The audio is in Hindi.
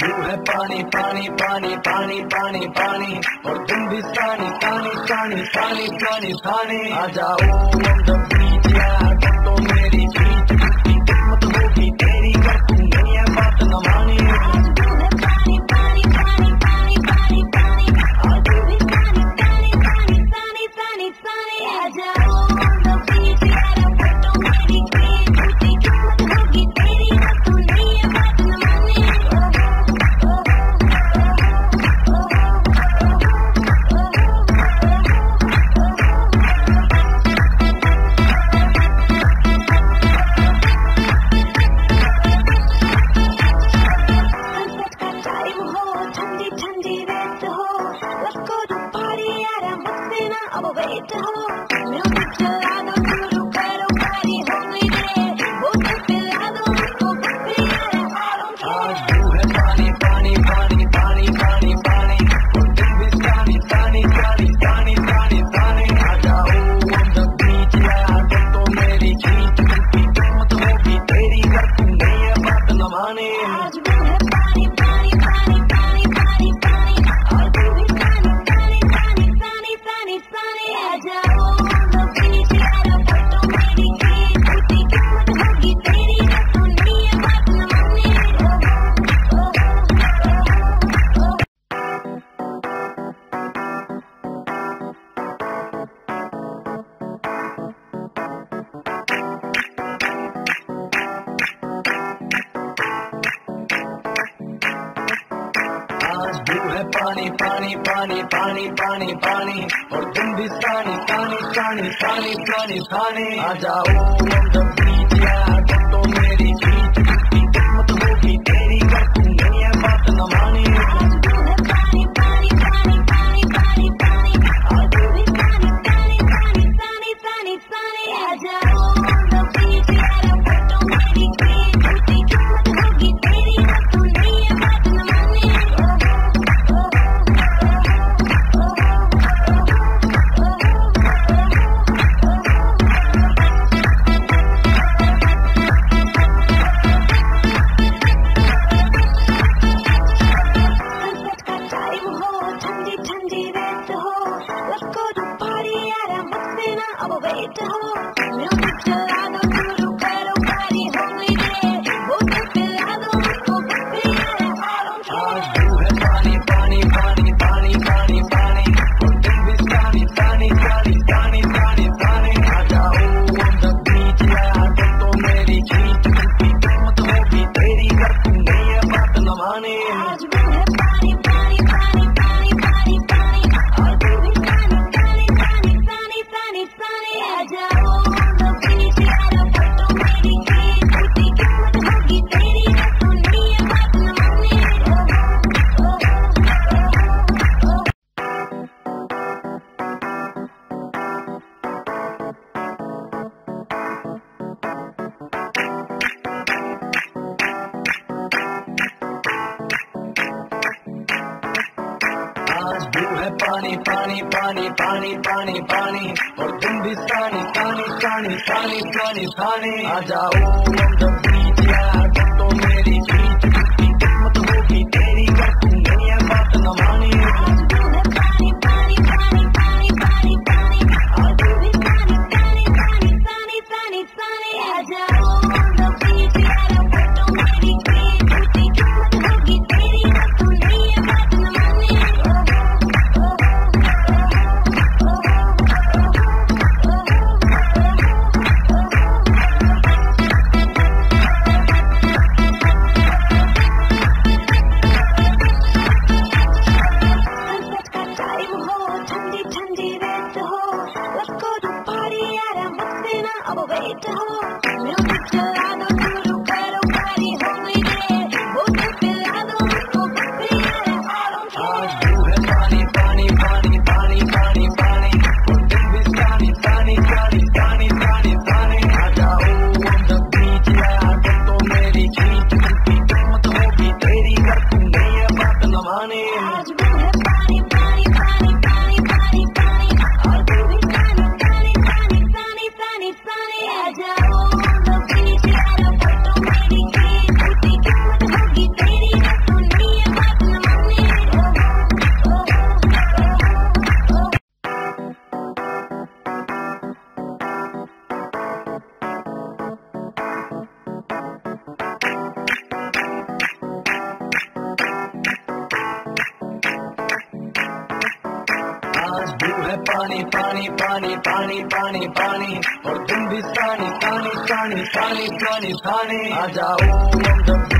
ब्लू है पानी पानी पानी पानी पानी पानी और तुम भी पानी पानी पानी पानी पानी पानी आ जाओ on the beach यार तो मेरी जीत की किस्मत होगी तेरी कर तू नहीं है बात न मानी पानी पानी पानी पानी पानी पानी और तुम भी पानी पानी पानी पानी पानी पानी आ जाओ on the beach यार तो मेरी जीत की किस्मत होगी तेरी कर तू नहीं है बात न मानी ठंडी ठंडी रेत हो let's go to party यार मुझसे ना अब वेट हो म्यूजिक चला दो शुरू करो पार्टी होने दे बोतल पिला दो हमको बस यार आज ब्लू है पानी पानी पानी पानी पानी पानी और तुम भी पानी पानी पानी पानी पानी पानी आ जाओ on the beach यार तो मेरी जीत की किस्मत होगी तेरी कर तू नहीं है बात न माने आज ब्लू है पानी पानी पानी पानी पानी पानी और तुम भी पानी पानी पानी पानी पानी पानी आ जाओ on the beach यार तो मेरी जीत की किस्मत होगी तेरी कर तू नहीं है बात न माने आज ब्लू है पानी पानी पानी पानी पानी पानी और तुम भी पानी पानी पानी पानी पानी पानी आ जाओ on the beach यार तो मेरी जीत की किस्मत होगी तेरी कर तू नहीं है बात न मानी पानी पानी पानी पानी पानी पानी और तुम भी पानी पानी पानी पानी पानी पानी आ जाओ on the beach यार तो मेरी जीत की किस्मत होगी तेरी कर तू नहीं है बात न माने ठंडी ठंडी रेत हो let's go to party यार मुझसे ना अब वेट हो म्यूजिक चला दो शुरू करो पार्टी होने दे बोतल पिला दो हमको बस यार आज ब्लू है पानी पानी पानी पानी पानी पानी और तुम भी पानी पानी पानी पानी पानी पानी आ जाओ on the beach यार तो मेरी जीत की किस्मत होगी तेरी कर तू नहीं है बात न माने आज ब्लू है पानी पानी पानी पानी पानी पानी और तुम भी पानी पानी पानी पानी पानी पानी आ जाओ on the beach यार तो मेरी जीत की किस्मत होगी तेरी कर तू नहीं है बात न माने आज ब्लू है पानी पानी पानी पानी पानी पानी और तुम भी पानी पानी पानी पानी पानी पानी आ जाओ on the beach यार तो मेरी जीत की किस्मत होगी तेरी कर तू नहीं है बात न मानी पानी पानी पानी पानी पानी पानी और तुम भी पानी पानी पानी पानी पानी पानी आ जाओ on the beach यार तो मेरी जीत की किस्मत होगी तेरी कर तू नहीं है बात न माने ठंडी ठंडी रेत हो let's go to party यार मुझसे ना अब वेट हो म्यूजिक चला दो शुरू करो पार्टी होने दे बोतल पिला दो हमको बस यार आज ब्लू है पानी पानी पानी पानी पानी पानी और तुम भी पानी पानी पानी पानी पानी पानी आ जाओ on the beach यार तो मेरी जीत की किस्मत होगी तेरी कर तू नहीं है बात न माने आज ब्लू है पानी पानी पानी पानी पानी पानी और तुम भी पानी पानी पानी पानी पानी पानी आ जाओ on the beach यार तो मेरी जीत की किस्मत होगी तेरी कर तू नहीं पानी पानी पानी पानी पानी पानी और तुम भी पानी पानी पानी पानी पानी पानी आ जाओ